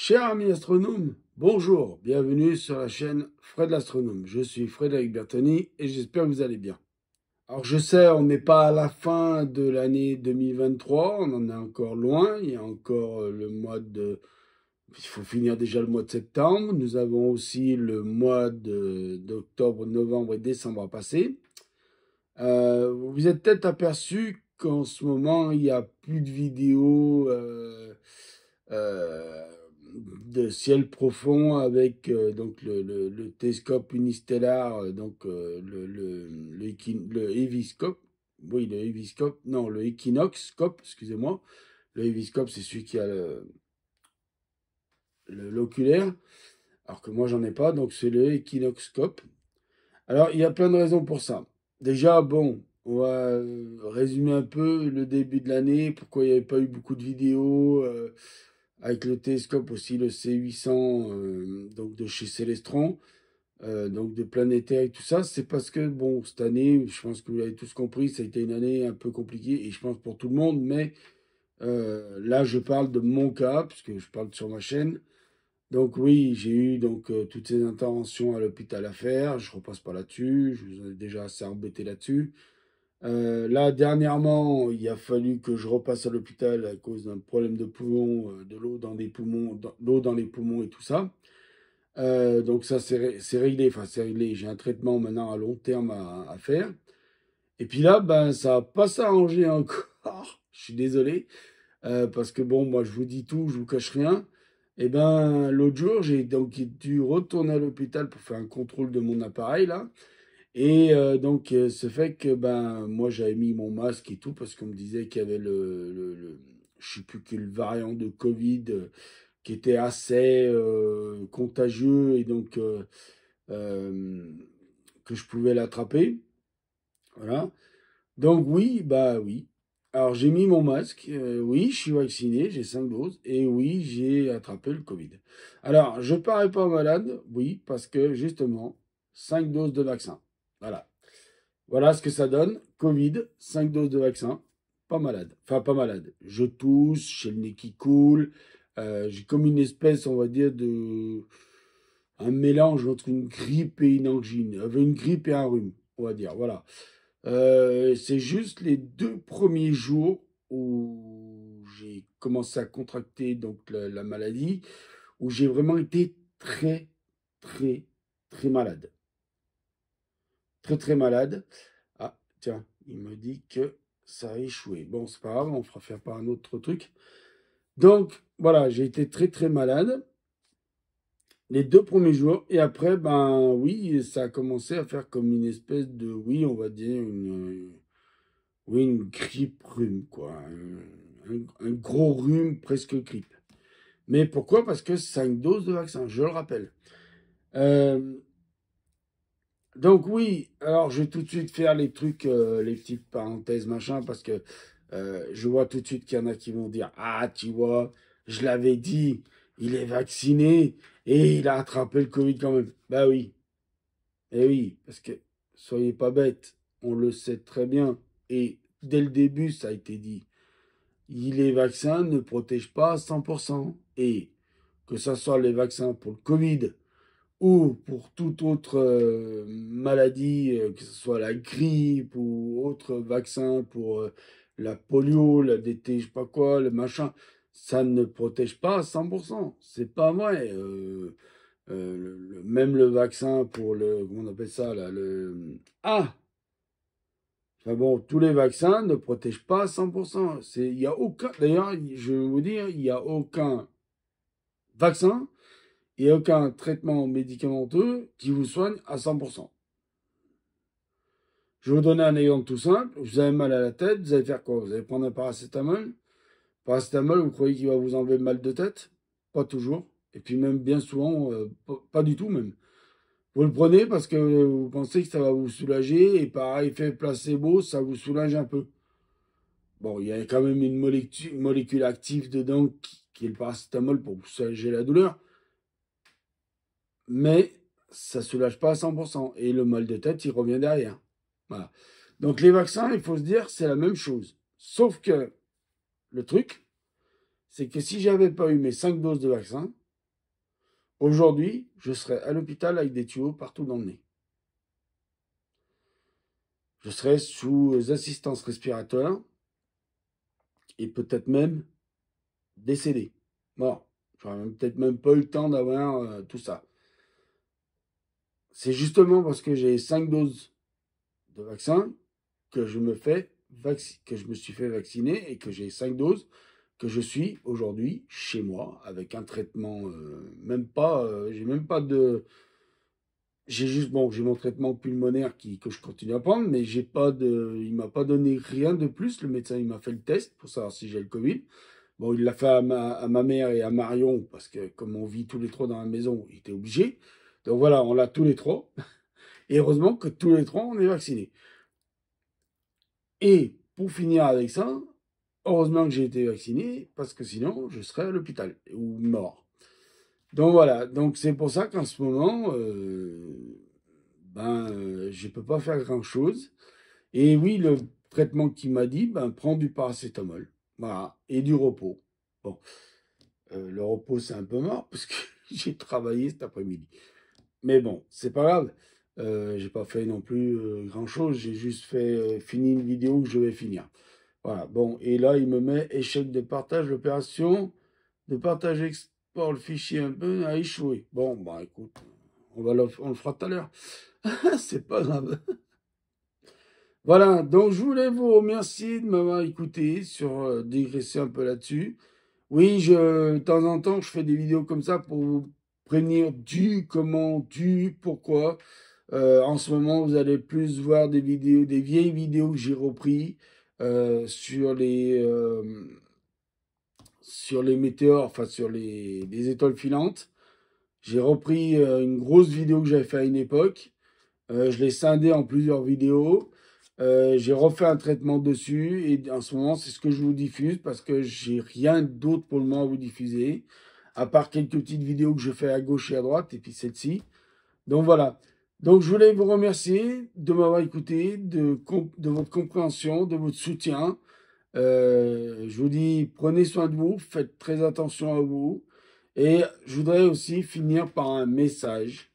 Cher ami astronome, bonjour, bienvenue sur la chaîne Fred l'astronome. Je suis Frédéric Bertoni et j'espère que vous allez bien. Alors je sais, on n'est pas à la fin de l'année 2023, on en est encore loin, il y a encore le mois de... Il faut finir déjà le mois de septembre, nous avons aussi le mois d'octobre, novembre et décembre à passer. Vous vous êtes peut-être aperçu qu'en ce moment, il n'y a plus de vidéos euh, de ciel profond avec donc le télescope unistellaire, le Eviscope. Oui, le Eviscope, non, le Equinoxscope, excusez-moi. Le Eviscope, c'est celui qui a l'oculaire, alors que moi, j'en ai pas, donc c'est le Equinoxscope. Alors, il y a plein de raisons pour ça. Déjà, bon, on va résumer un peu le début de l'année, pourquoi il n'y avait pas eu beaucoup de vidéos, avec le télescope aussi, le C800, donc de chez Célestron, donc de planétaire et tout ça. C'est parce que, bon, cette année, je pense que vous l'avez tous compris, ça a été une année un peu compliquée, et je pense pour tout le monde, mais là, je parle de mon cas, puisque je parle sur ma chaîne. Donc oui, j'ai eu donc toutes ces interventions à l'hôpital à faire. Je repasse pas là-dessus. Je vous ai déjà assez embêté là-dessus. Là, dernièrement, il a fallu que je repasse à l'hôpital à cause d'un problème de poumon, de l'eau dans les poumons, l'eau dans les poumons et tout ça. Donc ça, c'est réglé. Enfin, c'est réglé. J'ai un traitement maintenant à long terme à faire. Et puis là, ben, ça n'a pas s'arrangé encore. Je suis désolé. Parce que bon, moi je vous dis tout, je vous cache rien. Et ben l'autre jour, j'ai donc dû retourner à l'hôpital pour faire un contrôle de mon appareil là. Et donc ce fait que ben moi j'avais mis mon masque et tout parce qu'on me disait qu'il y avait je sais plus quel variant de Covid qui était assez contagieux et donc euh, que je pouvais l'attraper. Voilà. Donc oui, bah oui. Alors j'ai mis mon masque, oui, je suis vacciné, j'ai 5 doses, et oui, j'ai attrapé le Covid. Alors, je parais pas malade, oui, parce que justement, 5 doses de vaccin. Voilà. Voilà ce que ça donne. Covid, 5 doses de vaccin, pas malade. Enfin, pas malade. Je tousse, j'ai le nez qui coule, j'ai comme une espèce, on va dire, de... un mélange entre une grippe et une angine, une grippe et un rhume, on va dire, voilà. C'est juste les 2 premiers jours où j'ai commencé à contracter donc la maladie, où j'ai vraiment été très, très, très malade. Très, très malade. Ah, tiens, il me dit que ça a échoué. Bon, c'est pas grave, on fera faire par un autre truc. Donc, voilà, j'ai été très, très malade les 2 premiers jours. Et après, ben oui, ça a commencé à faire comme une espèce de, oui, on va dire, oui, une grippe rhume, quoi. Un gros rhume, presque grippe. Mais pourquoi? Parce que 5 doses de vaccin, je le rappelle. Euh, donc oui, alors je vais tout de suite faire les trucs, les petites parenthèses, machin, parce que je vois tout de suite qu'il y en a qui vont dire, ah, tu vois, je l'avais dit, il est vacciné et il a attrapé le Covid quand même. Bah oui, et oui, parce que soyez pas bêtes, on le sait très bien. Et dès le début, ça a été dit. Les vaccins ne protègent pas à 100%. Et que ce soit les vaccins pour le Covid ou pour toute autre maladie, que ce soit la grippe ou autre vaccin pour la polio, la DT, je sais pas quoi, le machin, ça ne protège pas à 100%. C'est pas vrai. Même le vaccin pour le, comment on appelle ça là, le... Ah! Enfin bon, tous les vaccins ne protègent pas à 100%. Il y a aucun, d'ailleurs, je vais vous dire, il n'y a aucun vaccin et aucun traitement médicamenteux qui vous soigne à 100%. Je vais vous donner un exemple tout simple. Vous avez mal à la tête, vous allez faire quoi? Vous allez prendre un paracétamol. Paracétamol, vous croyez qu'il va vous enlever le mal de tête? Pas toujours. Et puis même bien souvent, pas du tout même. Vous le prenez parce que vous pensez que ça va vous soulager et par effet placebo, ça vous soulage un peu. Bon, il y a quand même une molécule active dedans qui est le paracétamol pour vous soulager la douleur, mais ça ne soulage pas à 100%. Et le mal de tête, il revient derrière. Voilà. Donc les vaccins, il faut se dire, c'est la même chose. Sauf que le truc, c'est que si j'avais pas eu mes 5 doses de vaccin, Aujourd'hui, je serais à l'hôpital avec des tuyaux partout dans le nez. Je serais sous assistance respiratoire et peut-être même décédé, mort. J'aurais peut-être même pas eu le temps d'avoir tout ça. C'est justement parce que j'ai 5 doses de vaccin que je me suis fait vacciner et que j'ai 5 doses que je suis aujourd'hui chez moi avec un traitement j'ai même pas de j'ai juste bon j'ai mon traitement pulmonaire que je continue à prendre mais j'ai pas de il m'a pas donné rien de plus. Le médecin il m'a fait le test pour savoir si j'ai le Covid. Bon, il l'a fait à ma mère et à Marion parce que comme on vit tous les trois dans la maison, il était obligé. Donc voilà, on l'a tous les trois. Et heureusement que tous les trois, on est vaccinés. Et pour finir avec ça, heureusement que j'ai été vacciné, parce que sinon, je serais à l'hôpital ou mort. Donc voilà, donc c'est pour ça qu'en ce moment, je peux pas faire grand-chose. Et oui, le traitement qu'il m'a dit, prends du paracétamol, voilà, et du repos. Bon, le repos, c'est un peu mort, parce que j'ai travaillé cet après-midi. Mais bon, c'est pas grave. J'ai pas fait non plus grand-chose. J'ai juste fini une vidéo que je vais finir. Voilà. Bon, et là, il me met échec de partage. L'opération de partage export le fichier un peu a échoué. Bon, bah écoute, on le fera tout à l'heure. C'est pas grave. Voilà. Donc, je voulais vous remercier de m'avoir écouté sur digresser un peu là-dessus. Oui, de temps en temps, je fais des vidéos comme ça pour vous prévenir du comment, du pourquoi. En ce moment, vous allez plus voir des vidéos, des vieilles vidéos que j'ai repris sur les météores, enfin sur les étoiles filantes. J'ai repris une grosse vidéo que j'avais fait à une époque. Je l'ai scindée en plusieurs vidéos. J'ai refait un traitement dessus et en ce moment, c'est ce que je vous diffuse parce que j'ai rien d'autre pour le moment à vous diffuser, à part quelques petites vidéos que je fais à gauche et à droite et puis celle-ci. Donc voilà. Donc je voulais vous remercier de m'avoir écouté, de votre compréhension, de votre soutien. Je vous dis, prenez soin de vous, faites très attention à vous. Et je voudrais aussi finir par un message.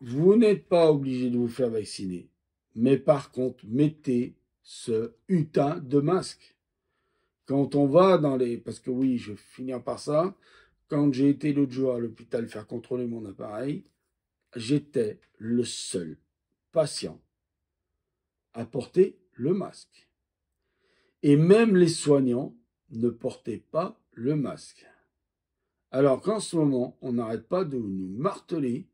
Vous n'êtes pas obligé de vous faire vacciner. Mais par contre, mettez ce hutin de masque. Quand on va dans les... Parce que oui, je vais finir par ça. Quand j'ai été l'autre jour à l'hôpital faire contrôler mon appareil, j'étais le seul patient à porter le masque. Et même les soignants ne portaient pas le masque. Alors qu'en ce moment, on n'arrête pas de nous marteler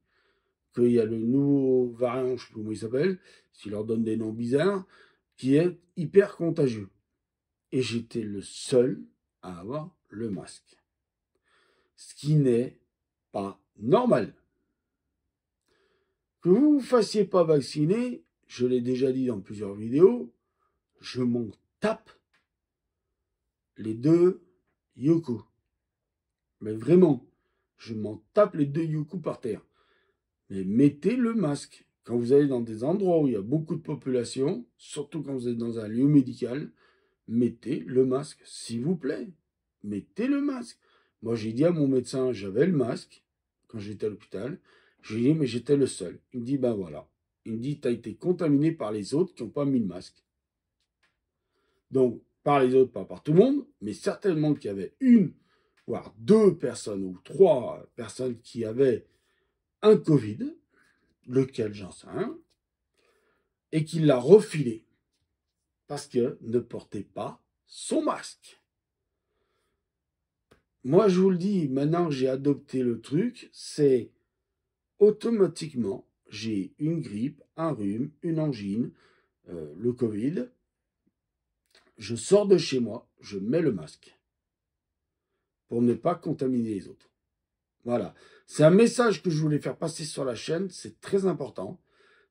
qu'il y a le nouveau variant, je ne sais plus comment il s'appelle, s'il leur donne des noms bizarres, qui est hyper contagieux. Et j'étais le seul à avoir le masque. Ce qui n'est pas normal. Que vous ne vous fassiez pas vacciner, je l'ai déjà dit dans plusieurs vidéos, je m'en tape les deux Yoku. Mais vraiment, je m'en tape les deux Yoku par terre. Mais mettez le masque. Quand vous allez dans des endroits où il y a beaucoup de population, surtout quand vous êtes dans un lieu médical, mettez le masque, s'il vous plaît. Mettez le masque. Moi, j'ai dit à mon médecin, j'avais le masque quand j'étais à l'hôpital. Je lui ai dit, mais j'étais le seul. Il me dit, ben voilà. Il me dit, tu as été contaminé par les autres qui n'ont pas mis le masque. Donc, par les autres, pas par tout le monde, mais certainement qu'il y avait une, voire deux personnes ou trois personnes qui avaient un Covid, lequel j'en sais rien, et qui l'a refilé parce que ne portait pas son masque. Moi, je vous le dis, maintenant que j'ai adopté le truc, c'est automatiquement, j'ai une grippe, un rhume, une angine, le Covid. Je sors de chez moi, je mets le masque pour ne pas contaminer les autres. Voilà. C'est un message que je voulais faire passer sur la chaîne, c'est très important.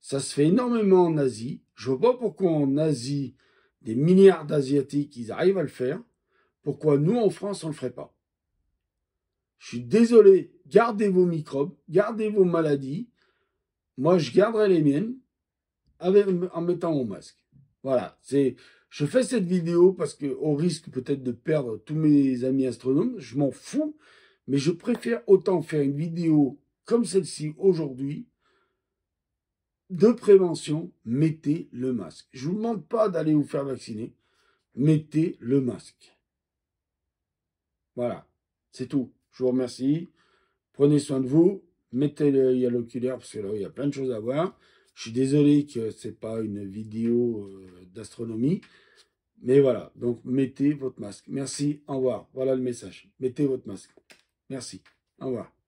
Ça se fait énormément en Asie. Je vois pas pourquoi en Asie, des milliards d'Asiatiques, ils arrivent à le faire. Pourquoi nous, en France, on le ferait pas? Je suis désolé. Gardez vos microbes, gardez vos maladies. Moi, je garderai les miennes en mettant mon masque. Voilà. Je fais cette vidéo parce que, au risque peut-être de perdre tous mes amis astronomes, je m'en fous. Mais je préfère autant faire une vidéo comme celle-ci aujourd'hui de prévention. Mettez le masque. Je ne vous demande pas d'aller vous faire vacciner. Mettez le masque. Voilà, c'est tout. Je vous remercie. Prenez soin de vous. Mettez l'œil à l'oculaire parce que là, il y a plein de choses à voir. Je suis désolé que ce n'est pas une vidéo d'astronomie. Mais voilà, donc mettez votre masque. Merci, au revoir. Voilà le message. Mettez votre masque. Merci, au revoir.